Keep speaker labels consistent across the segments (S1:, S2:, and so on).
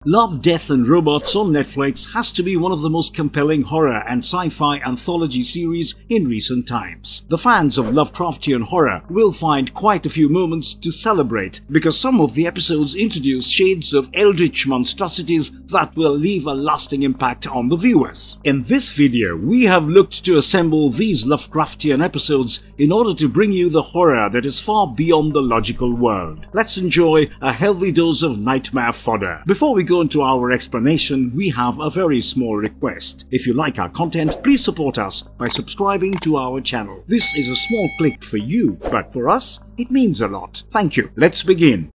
S1: Love, Death and Robots on Netflix has to be one of the most compelling horror and sci-fi anthology series in recent times. The fans of Lovecraftian horror will find quite a few moments to celebrate because some of the episodes introduce shades of eldritch monstrosities that will leave a lasting impact on the viewers. In this video, we have looked to assemble these Lovecraftian episodes in order to bring you the horror that is far beyond the logical world. Let's enjoy a healthy dose of nightmare fodder. Before we go into our explanation, we have a very small request. If you like our content, please support us by subscribing to our channel. This is a small click for you, but for us, it means a lot. Thank you. Let's begin.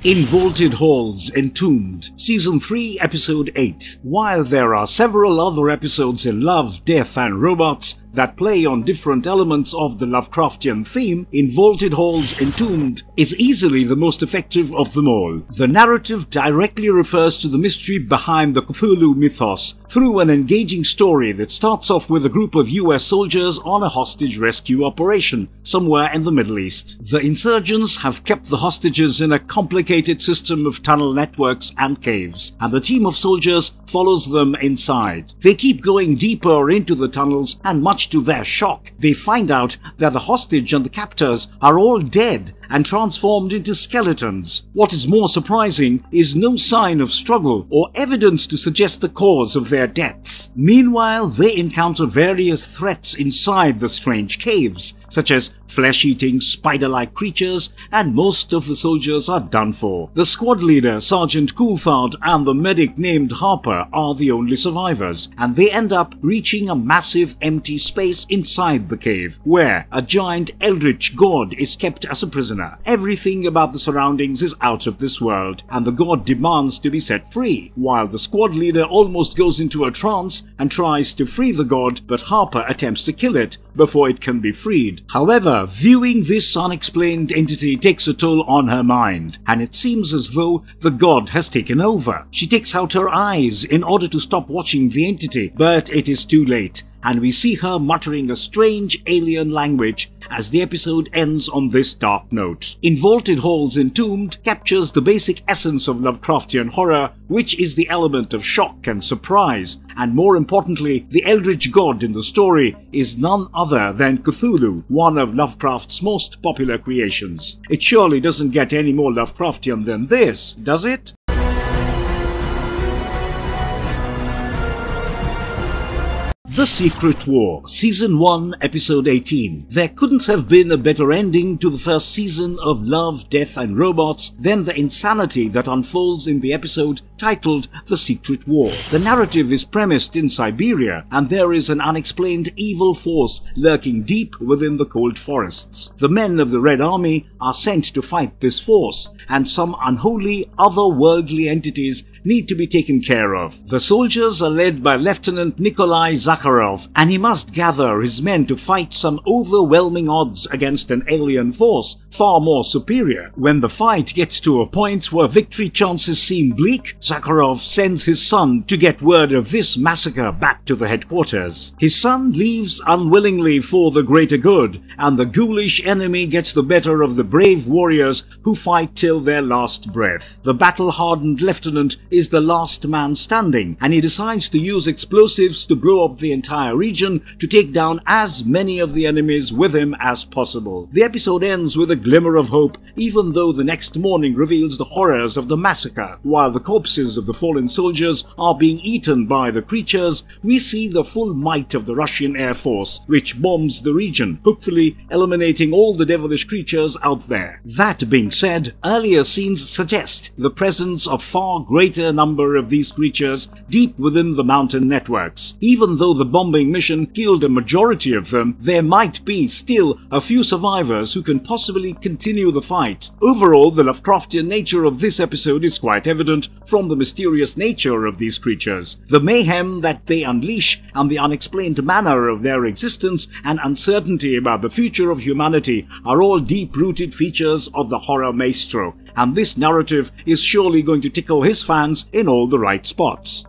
S1: Involted Halls Entombed, Season 3, Episode 8. While there are several other episodes in Love, Death and Robots that play on different elements of the Lovecraftian theme, Involted Halls Entombed is easily the most effective of them all. The narrative directly refers to the mystery behind the Cthulhu mythos through an engaging story that starts off with a group of US soldiers on a hostage rescue operation somewhere in the Middle East. The insurgents have kept the hostages in a complicated system of tunnel networks and caves, and the team of soldiers follows them inside. They keep going deeper into the tunnels, and much to their shock, they find out that the hostage and the captors are all dead and transformed into skeletons. What is more surprising is no sign of struggle or evidence to suggest the cause of their deaths. Meanwhile, they encounter various threats inside the strange caves, such as flesh-eating, spider-like creatures, and most of the soldiers are done for. The squad leader, Sergeant Coulthard, and the medic named Harper are the only survivors, and they end up reaching a massive empty space inside the cave, where a giant eldritch god is kept as a prisoner. Everything about the surroundings is out of this world, and the god demands to be set free. While the squad leader almost goes into a trance and tries to free the god, but Harper attempts to kill it before it can be freed. However, viewing this unexplained entity takes a toll on her mind, and it seems as though the god has taken over. She takes out her eyes in order to stop watching the entity, but it is too late, and we see her muttering a strange alien language as the episode ends on this dark note. Involted Halls Entombed captures the basic essence of Lovecraftian horror, which is the element of shock and surprise, and more importantly, the eldritch god in the story is none other than Cthulhu, one of Lovecraft's most popular creations. It surely doesn't get any more Lovecraftian than this, does it? The Secret War, Season 1, Episode 18. There couldn't have been a better ending to the first season of Love, Death and Robots than the insanity that unfolds in the episode titled The Secret War. The narrative is premised in Siberia, and there is an unexplained evil force lurking deep within the cold forests. The men of the Red Army are sent to fight this force, and some unholy, otherworldly entities need to be taken care of. The soldiers are led by Lieutenant Nikolai Zakharov, and he must gather his men to fight some overwhelming odds against an alien force far more superior. When the fight gets to a point where victory chances seem bleak, Zakharov sends his son to get word of this massacre back to the headquarters. His son leaves unwillingly for the greater good, and the ghoulish enemy gets the better of the brave warriors who fight till their last breath. The battle-hardened lieutenant is the last man standing, and he decides to use explosives to blow up the entire region to take down as many of the enemies with him as possible. The episode ends with a glimmer of hope, even though the next morning reveals the horrors of the massacre. While the corpses of the fallen soldiers are being eaten by the creatures, we see the full might of the Russian Air Force, which bombs the region, hopefully eliminating all the devilish creatures out there. That being said, earlier scenes suggest the presence of far greater number of these creatures deep within the mountain networks. Even though the bombing mission killed a majority of them, there might be still a few survivors who can possibly continue the fight. Overall, the Lovecraftian nature of this episode is quite evident from the mysterious nature of these creatures, the mayhem that they unleash, and the unexplained manner of their existence and uncertainty about the future of humanity are all deep-rooted features of the horror maestro, and this narrative is surely going to tickle his fans in all the right spots.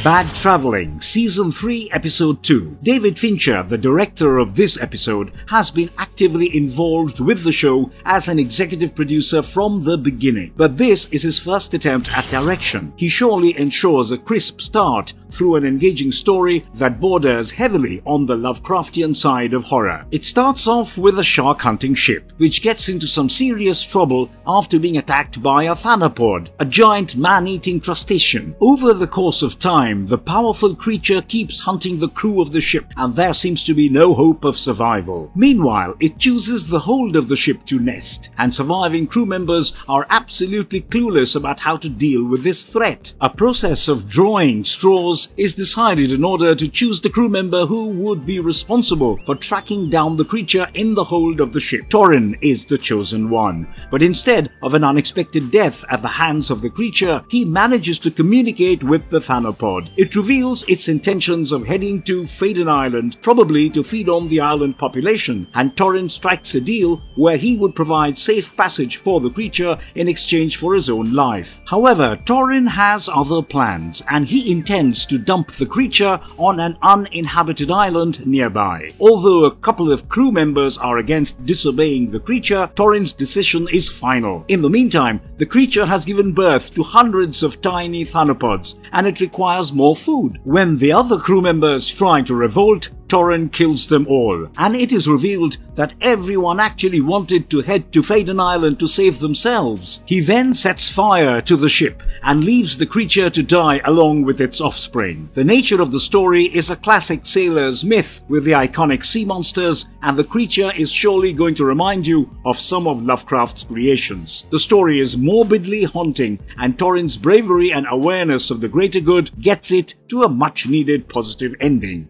S1: Bad Traveling, Season 3, Episode 2. David Fincher, the director of this episode, has been actively involved with the show as an executive producer from the beginning. But this is his first attempt at direction. He surely ensures a crisp start through an engaging story that borders heavily on the Lovecraftian side of horror. It starts off with a shark-hunting ship, which gets into some serious trouble after being attacked by a thanapod, a giant man-eating crustacean. Over the course of time, the powerful creature keeps hunting the crew of the ship, and there seems to be no hope of survival. Meanwhile, it chooses the hold of the ship to nest, and surviving crew members are absolutely clueless about how to deal with this threat. A process of drawing straws is decided in order to choose the crew member who would be responsible for tracking down the creature in the hold of the ship. Torin is the chosen one, but instead of an unexpected death at the hands of the creature, he manages to communicate with the thanapod. It reveals its intentions of heading to Faden Island, probably to feed on the island population, and Torin strikes a deal where he would provide safe passage for the creature in exchange for his own life. However, Torin has other plans, and he intends to dump the creature on an uninhabited island nearby. Although a couple of crew members are against disobeying the creature, Torin's decision is final. In the meantime, the creature has given birth to hundreds of tiny thanopods, and it requires more food. When the other crew members try to revolt, Torin kills them all, and it is revealed that everyone actually wanted to head to Faden Island to save themselves. He then sets fire to the ship and leaves the creature to die along with its offspring. The nature of the story is a classic sailor's myth with the iconic sea monsters, and the creature is surely going to remind you of some of Lovecraft's creations. The story is morbidly haunting, and Torin's bravery and awareness of the greater good gets it to a much-needed positive ending.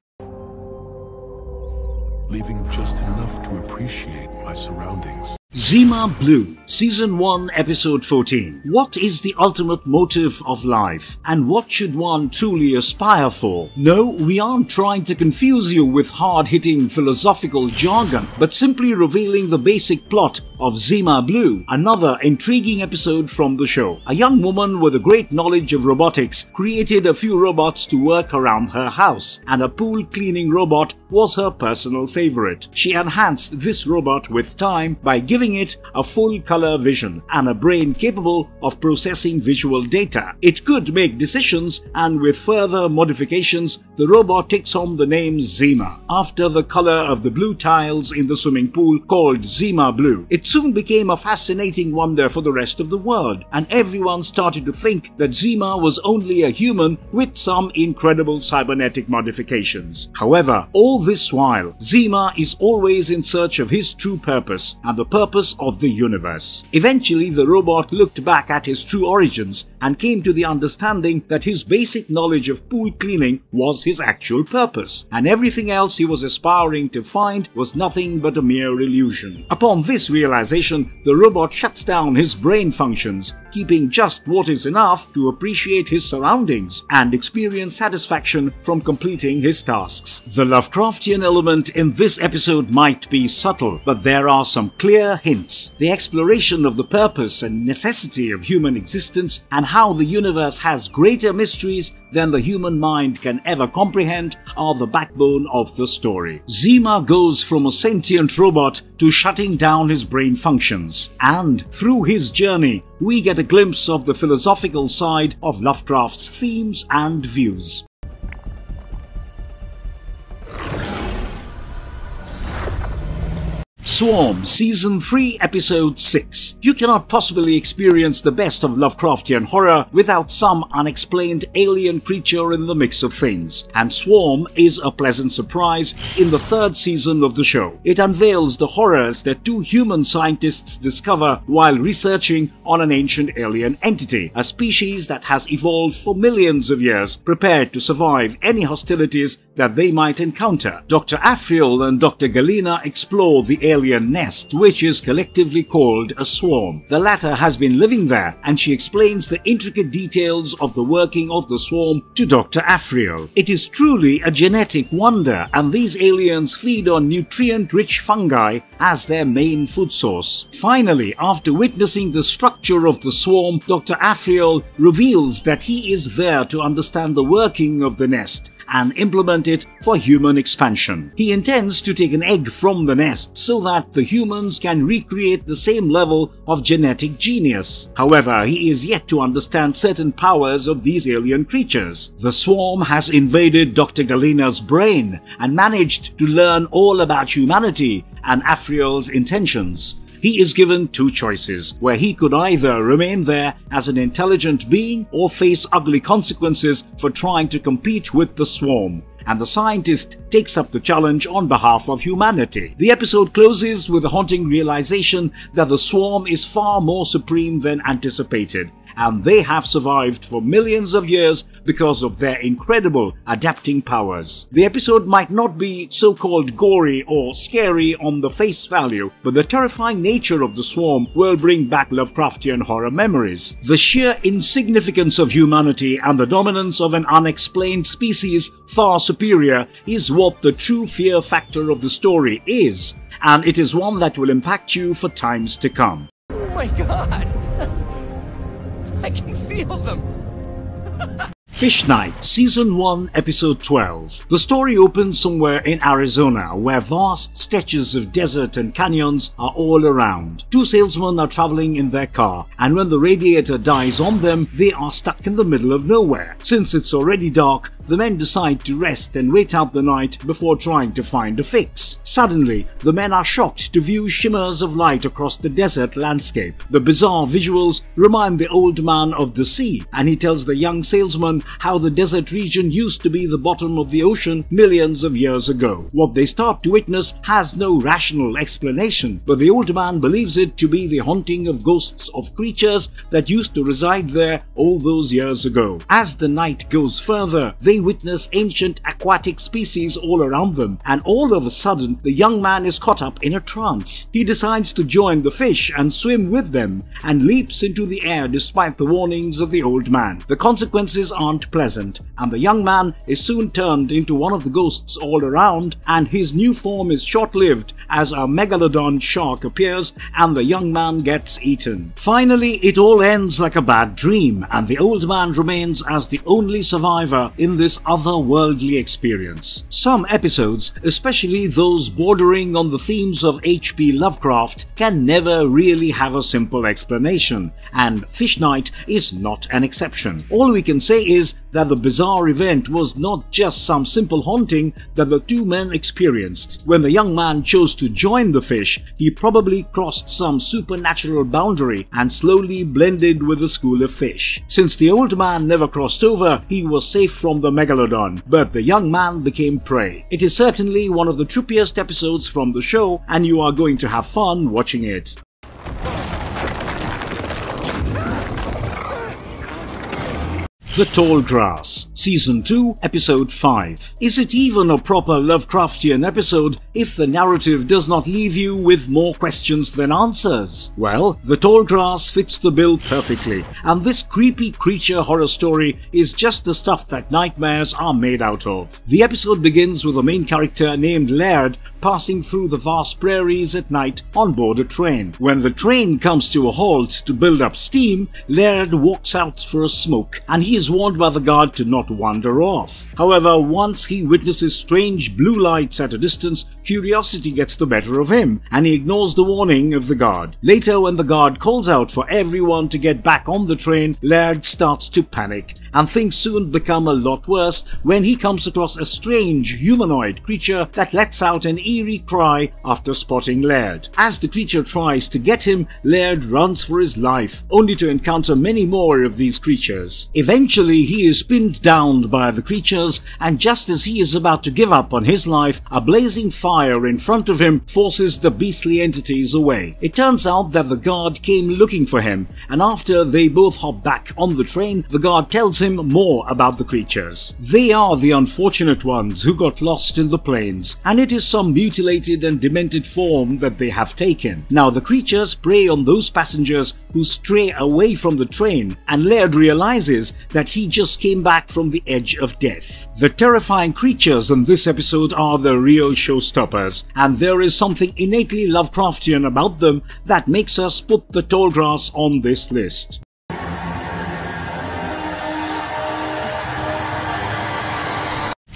S2: Leaving just enough to appreciate my surroundings.
S1: Zema Blue, Season 1, Episode 14. What is the ultimate motive of life, and what should one truly aspire for? No, we aren't trying to confuse you with hard-hitting philosophical jargon, but simply revealing the basic plot of Zema Blue, another intriguing episode from the show. A young woman with a great knowledge of robotics created a few robots to work around her house, and a pool cleaning robot was her personal favorite. She enhanced this robot with time by giving it a full-color vision and a brain capable of processing visual data. It could make decisions, and with further modifications, the robot takes on the name Zema, after the color of the blue tiles in the swimming pool called Zema Blue. It soon became a fascinating wonder for the rest of the world, and everyone started to think that Zema was only a human with some incredible cybernetic modifications. However, all this while, Zema is always in search of his true purpose and the purpose of the universe. Eventually, the robot looked back at his true origins and came to the understanding that his basic knowledge of pool cleaning was his actual purpose, and everything else he was aspiring to find was nothing but a mere illusion. Upon this realization, the robot shuts down his brain functions, keeping just what is enough to appreciate his surroundings and experience satisfaction from completing his tasks. The Lovecraftian element in this episode might be subtle, but there are some clear hints. The exploration of the purpose and necessity of human existence, and how the universe has greater mysteries than the human mind can ever comprehend, are the backbone of the story. Zema goes from a sentient robot to shutting down his brain functions, and through his journey, we get a glimpse of the philosophical side of Lovecraft's themes and views. Swarm, Season 3, Episode 6. You cannot possibly experience the best of Lovecraftian horror without some unexplained alien creature in the mix of things, and Swarm is a pleasant surprise in the third season of the show. It unveils the horrors that two human scientists discover while researching on an ancient alien entity, a species that has evolved for millions of years, prepared to survive any hostilities that they might encounter. Dr. Afriel and Dr. Galena explore the alien alien nest, which is collectively called a swarm. The latter has been living there, and she explains the intricate details of the working of the swarm to Dr. Afriel. It is truly a genetic wonder, and these aliens feed on nutrient-rich fungi as their main food source. Finally, after witnessing the structure of the swarm, Dr. Afriel reveals that he is there to understand the working of the nest and implement it for human expansion. He intends to take an egg from the nest so that the humans can recreate the same level of genetic genius. However, he is yet to understand certain powers of these alien creatures. The swarm has invaded Dr. Galena's brain and managed to learn all about humanity and Afriel's intentions. He is given two choices, where he could either remain there as an intelligent being or face ugly consequences for trying to compete with the swarm, and the scientist takes up the challenge on behalf of humanity. The episode closes with a haunting realization that the swarm is far more supreme than anticipated, and they have survived for millions of years because of their incredible adapting powers. The episode might not be so-called gory or scary on the face value, but the terrifying nature of the swarm will bring back Lovecraftian horror memories. The sheer insignificance of humanity and the dominance of an unexplained species far superior is what the true fear factor of the story is, and it is one that will impact you for times to come.
S3: Oh my god! I can feel them!
S1: Fish Night, Season 1, Episode 12. The story opens somewhere in Arizona, where vast stretches of desert and canyons are all around. Two salesmen are traveling in their car, and when the radiator dies on them, they are stuck in the middle of nowhere. Since it's already dark, the men decide to rest and wait out the night before trying to find a fix. Suddenly, the men are shocked to view shimmers of light across the desert landscape. The bizarre visuals remind the old man of the sea, and he tells the young salesman how the desert region used to be the bottom of the ocean millions of years ago. What they start to witness has no rational explanation, but the old man believes it to be the haunting of ghosts of creatures that used to reside there all those years ago. As the night goes further, they witness ancient aquatic species all around them, and all of a sudden the young man is caught up in a trance. He decides to join the fish and swim with them, and leaps into the air despite the warnings of the old man. The consequences aren't pleasant, and the young man is soon turned into one of the ghosts all around, and his new form is short-lived as a megalodon shark appears and the young man gets eaten. Finally, it all ends like a bad dream, and the old man remains as the only survivor in this otherworldly experience. Some episodes, especially those bordering on the themes of H.P. Lovecraft, can never really have a simple explanation, and Fish Night is not an exception. All we can say is that the bizarre event was not just some simple haunting that the two men experienced. When the young man chose to join the fish, he probably crossed some supernatural boundary and slowly blended with the school of fish. Since the old man never crossed over, he was safe from the megalodon, but the young man became prey. It is certainly one of the trippiest episodes from the show, and you are going to have fun watching it. The Toall Grass, Season 2, Episode 5. Is it even a proper Lovecraftian episode if the narrative does not leave you with more questions than answers? Well, The Toall Grass fits the bill perfectly, and this creepy creature horror story is just the stuff that nightmares are made out of. The episode begins with a main character named Laird passing through the vast prairies at night on board a train. When the train comes to a halt to build up steam, Laird walks out for a smoke, and he is warned by the guard to not wander off. However, once he witnesses strange blue lights at a distance, curiosity gets the better of him, and he ignores the warning of the guard. Later, when the guard calls out for everyone to get back on the train, Laird starts to panic, and things soon become a lot worse when he comes across a strange humanoid creature that lets out an eerie cry after spotting Laird. As the creature tries to get him, Laird runs for his life, only to encounter many more of these creatures. Eventually, he is pinned down by the creatures, and just as he is about to give up on his life, a blazing fire in front of him forces the beastly entities away. It turns out that the guard came looking for him, and after they both hop back on the train, the guard tells him more about the creatures. They are the unfortunate ones who got lost in the plains, and it is some mutilated and demented form that they have taken. Now the creatures prey on those passengers who stray away from the train, and Laird realizes that he just came back from the edge of death. The terrifying creatures in this episode are the real showstoppers, and there is something innately Lovecraftian about them that makes us put the Toall Grass on this list.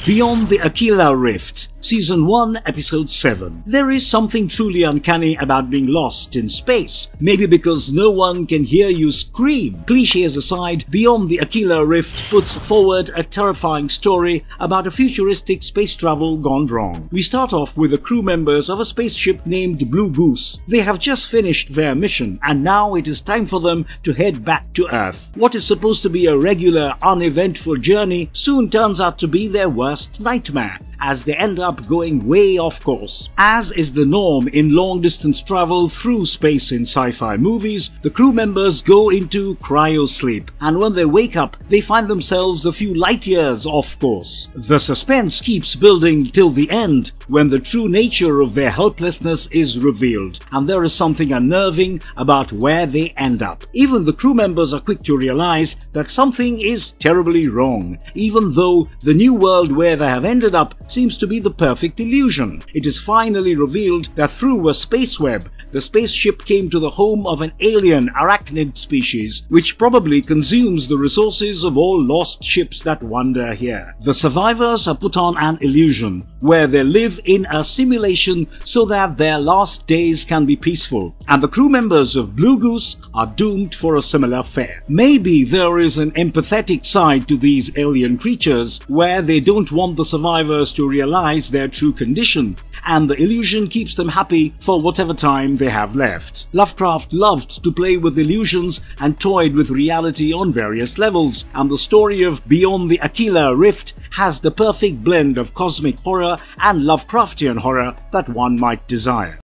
S1: Beyond the Akila Rift, Season 1, Episode 7. There is something truly uncanny about being lost in space, maybe because no one can hear you scream. Clichés aside, Beyond the Akila Rift puts forward a terrifying story about a futuristic space travel gone wrong. We start off with the crew members of a spaceship named Blue Goose. They have just finished their mission, and now it is time for them to head back to Earth. What is supposed to be a regular, uneventful journey soon turns out to be their worst nightmare, as they end up going way off course. As is the norm in long-distance travel through space in sci-fi movies, the crew members go into cryo-sleep, and when they wake up, they find themselves a few light years off course. The suspense keeps building till the end, when the true nature of their helplessness is revealed, and there is something unnerving about where they end up. Even the crew members are quick to realize that something is terribly wrong, even though the new world where they have ended up seems to be the perfect illusion. It is finally revealed that through a space web, the spaceship came to the home of an alien arachnid species, which probably consumes the resources of all lost ships that wander here. The survivors are put on an illusion, where they live in a simulation so that their last days can be peaceful, and the crew members of Blue Goose are doomed for a similar fate. Maybe there is an empathetic side to these alien creatures, where they don't want the survivors to realize their true condition, and the illusion keeps them happy for whatever time they have left. Lovecraft loved to play with illusions and toyed with reality on various levels, and the story of Beyond the Akila Rift has the perfect blend of cosmic horror and Lovecraftian horror that one might desire.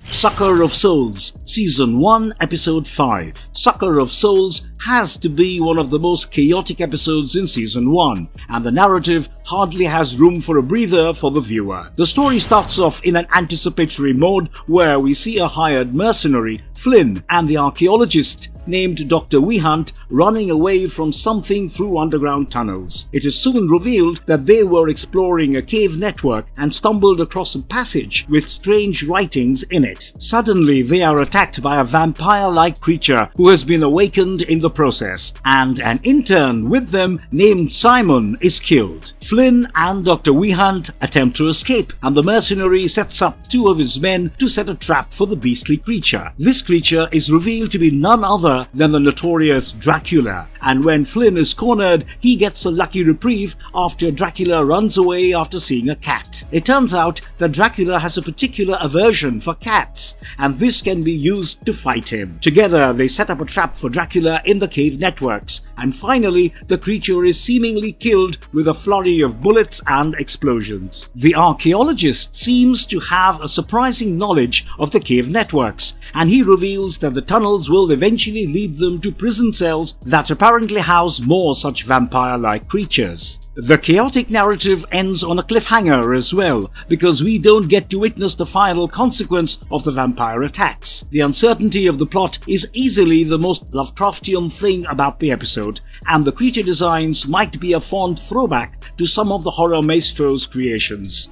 S1: Sucker of Souls, Season 1, Episode 5. Sucker of Souls has to be one of the most chaotic episodes in Season 1, and the narrative hardly has room for a breather for the viewer. The story starts off in an anticipatory mode where we see a hired mercenary, Flynn, and the archaeologist named Dr. Wehunt running away from something through underground tunnels. It is soon revealed that they were exploring a cave network and stumbled across a passage with strange writings in it. Suddenly they are attacked by a vampire-like creature who has been awakened in the process, and an intern with them named Simon is killed. Flynn and Dr. Wehunt attempt to escape, and the mercenary sets up two of his men to set a trap for the beastly creature. This creature is revealed to be none other than the notorious Dracula, and when Flynn is cornered, he gets a lucky reprieve after Dracula runs away after seeing a cat. It turns out that Dracula has a particular aversion for cats, and this can be used to fight him. Together they set up a trap for Dracula in the cave networks, and finally the creature is seemingly killed with a flurry of bullets and explosions. The archaeologist seems to have a surprising knowledge of the cave networks, and he reveals that the tunnels will eventually lead them to prison cells that apparently house more such vampire-like creatures. The chaotic narrative ends on a cliffhanger as well, because we don't get to witness the final consequence of the vampire attacks. The uncertainty of the plot is easily the most Lovecraftian thing about the episode, and the creature designs might be a fond throwback to some of the horror maestro's creations.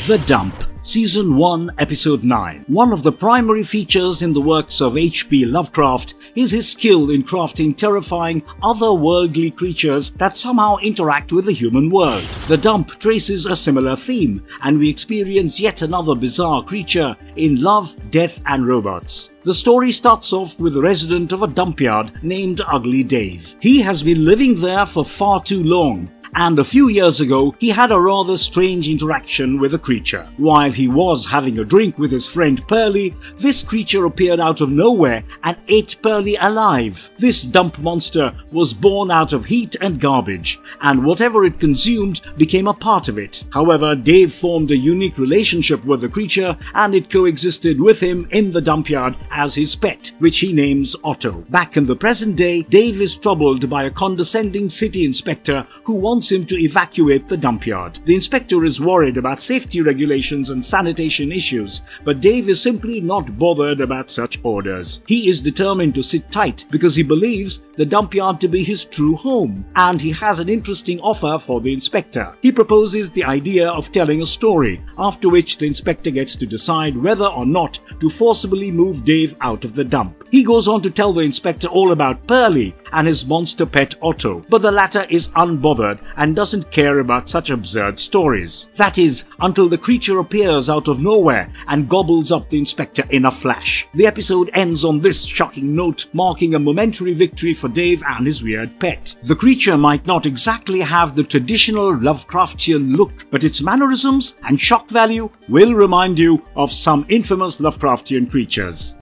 S1: The Dump, Season 1, Episode 9. One of the primary features in the works of H.P. Lovecraft is his skill in crafting terrifying, otherworldly creatures that somehow interact with the human world. The Dump traces a similar theme, and we experience yet another bizarre creature in Love, Death and Robots. The story starts off with a resident of a dump yard named Ugly Dave. He has been living there for far too long, and a few years ago he had a rather strange interaction with a creature. While he was having a drink with his friend Pearly, this creature appeared out of nowhere and ate Pearly alive. This dump monster was born out of heat and garbage, and whatever it consumed became a part of it. However, Dave formed a unique relationship with the creature, and it coexisted with him in the dump yard as his pet, which he names Otto. Back in the present day, Dave is troubled by a condescending city inspector who wants him to evacuate the dump yard. The inspector is worried about safety regulations and sanitation issues, but Dave is simply not bothered about such orders. He is determined to sit tight because he believes the dump yard to be his true home, and he has an interesting offer for the inspector. He proposes the idea of telling a story, after which the inspector gets to decide whether or not to forcibly move Dave out of the dump. He goes on to tell the inspector all about Pearly and his monster pet Otto, but the latter is unbothered and doesn't care about such absurd stories. That is, until the creature appears out of nowhere and gobbles up the inspector in a flash. The episode ends on this shocking note, marking a momentary victory for Dave and his weird pet. The creature might not exactly have the traditional Lovecraftian look, but its mannerisms and shock value will remind you of some infamous Lovecraftian creatures.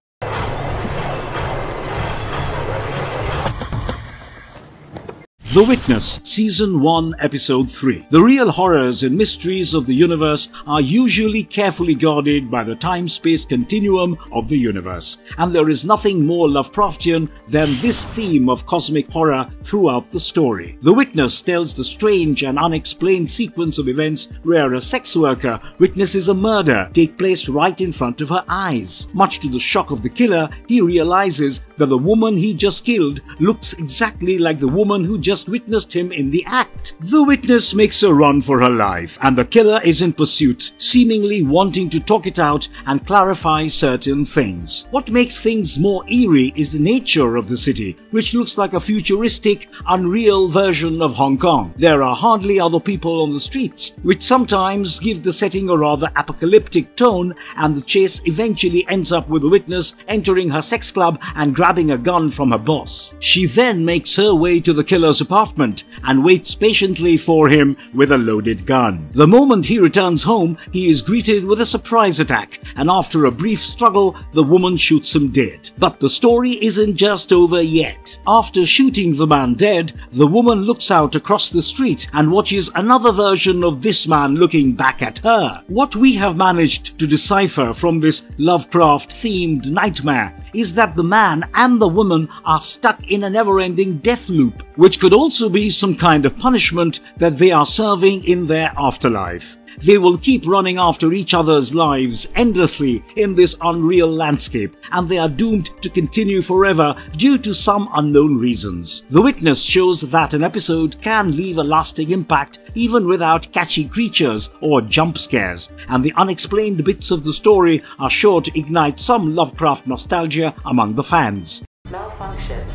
S1: The Witness, Season 1, Episode 3. The real horrors and mysteries of the universe are usually carefully guarded by the time-space continuum of the universe, and there is nothing more Lovecraftian than this theme of cosmic horror throughout the story. The Witness tells the strange and unexplained sequence of events where a sex worker witnesses a murder take place right in front of her eyes. Much to the shock of the killer, he realizes that the woman he just killed looks exactly like the woman who just witnessed him in the act. The Witness makes a run for her life, and the killer is in pursuit, seemingly wanting to talk it out and clarify certain things. What makes things more eerie is the nature of the city, which looks like a futuristic, unreal version of Hong Kong. There are hardly other people on the streets, which sometimes give the setting a rather apocalyptic tone, and the chase eventually ends up with the Witness entering her sex club and grabbing a gun from her boss. She then makes her way to the killer's apartment and waits patiently for him with a loaded gun. The moment he returns home, he is greeted with a surprise attack, and after a brief struggle, the woman shoots him dead. But the story isn't just over yet. After shooting the man dead, the woman looks out across the street and watches another version of this man looking back at her. What we have managed to decipher from this Lovecraft-themed nightmare is that the man and the woman are stuck in a never-ending death loop, which could also be some kind of punishment that they are serving in their afterlife. They will keep running after each other's lives endlessly in this unreal landscape, and they are doomed to continue forever due to some unknown reasons. The Witness shows that an episode can leave a lasting impact even without catchy creatures or jump scares, and the unexplained bits of the story are sure to ignite some Lovecraft nostalgia among the fans.
S4: Malfunction.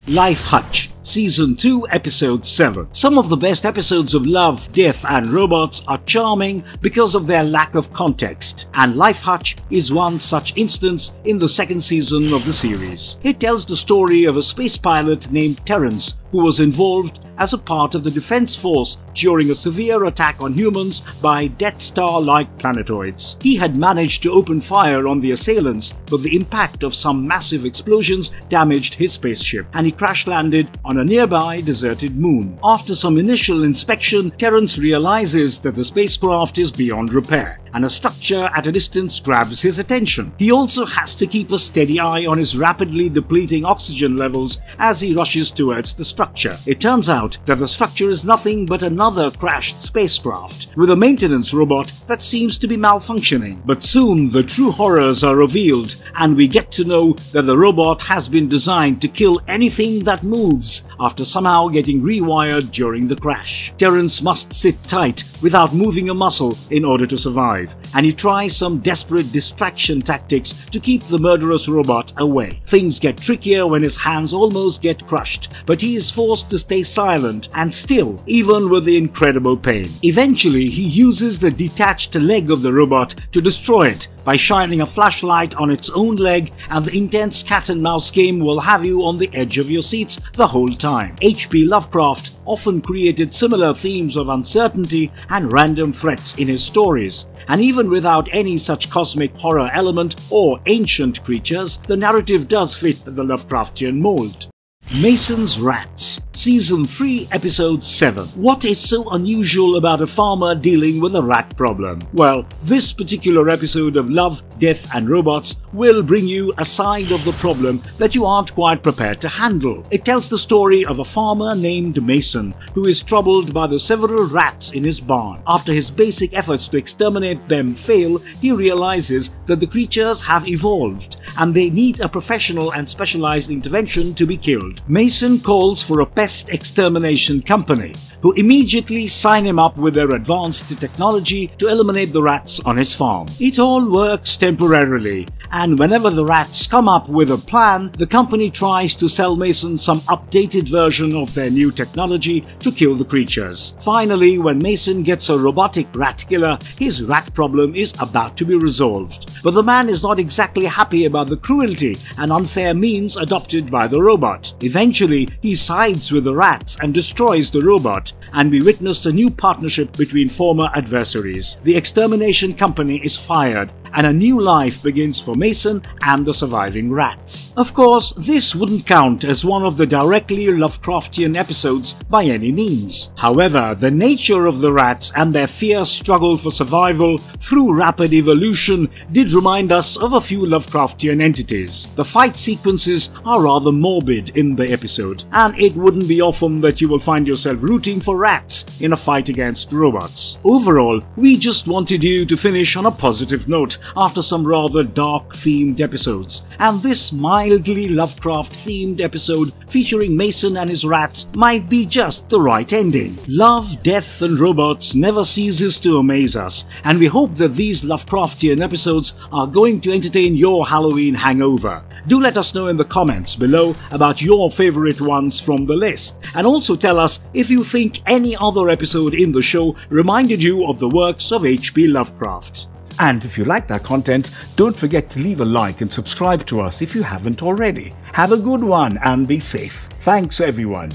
S1: Life Hutch, Season 2, Episode 7. Some of the best episodes of Love, Death and Robots are charming because of their lack of context, and Life Hutch is one such instance in the second season of the series. It tells the story of a space pilot named Terrence who was involved as a part of the defense force during a severe attack on humans by Death Star-like planetoids. He had managed to open fire on the assailants, but the impact of some massive explosions damaged his spaceship, and he crash-landed on a nearby deserted moon. After some initial inspection, Terrence realizes that the spacecraft is beyond repair, and a structure at a distance grabs his attention. He also has to keep a steady eye on his rapidly depleting oxygen levels as he rushes towards the structure. It turns out that the structure is nothing but another crashed spacecraft with a maintenance robot that seems to be malfunctioning. But soon the true horrors are revealed, and we get to know that the robot has been designed to kill anything that moves after somehow getting rewired during the crash. Terrence must sit tight without moving a muscle in order to survive, and he tries some desperate distraction tactics to keep the murderous robot away. Things get trickier when his hands almost get crushed, but he is forced to stay silent and still, even with the incredible pain. Eventually, he uses the detached leg of the robot to destroy it, by shining a flashlight on its own leg, and the intense cat and mouse game will have you on the edge of your seats the whole time. H.P. Lovecraft often created similar themes of uncertainty and random threats in his stories, and even without any such cosmic horror element or ancient creatures, the narrative does fit the Lovecraftian mold. Mason's Rats, Season 3, Episode 7. What is so unusual about a farmer dealing with a rat problem? Well, this particular episode of Love, Death and Robots will bring you a side of the problem that you aren't quite prepared to handle. It tells the story of a farmer named Mason who is troubled by the several rats in his barn. After his basic efforts to exterminate them fail, he realizes that the creatures have evolved and they need a professional and specialized intervention to be killed. Mason calls for a pest extermination company, who immediately sign him up with their advanced technology to eliminate the rats on his farm. It all works temporarily, and whenever the rats come up with a plan, the company tries to sell Mason some updated version of their new technology to kill the creatures. Finally, when Mason gets a robotic rat killer, his rat problem is about to be resolved. But the man is not exactly happy about the cruelty and unfair means adopted by the robot. Eventually, he sides with the rats and destroys the robot, and we witnessed a new partnership between former adversaries. The extermination company is fired, and a new life begins for Mason and the surviving rats. Of course, this wouldn't count as one of the directly Lovecraftian episodes by any means. However, the nature of the rats and their fierce struggle for survival through rapid evolution did remind us of a few Lovecraftian entities. The fight sequences are rather morbid in the episode, and it wouldn't be often that you will find yourself rooting for rats in a fight against robots. Overall, we just wanted you to finish on a positive note after some rather dark-themed episodes, and this mildly Lovecraft-themed episode featuring Mason and his rats might be just the right ending. Love, Death and Robots never ceases to amaze us, and we hope that these Lovecraftian episodes are going to entertain your Halloween hangover. Do let us know in the comments below about your favorite ones from the list, and also tell us if you think any other episode in the show reminded you of the works of H.P. Lovecraft. And if you liked our content, don't forget to leave a like and subscribe to us if you haven't already. Have a good one and be safe. Thanks everyone.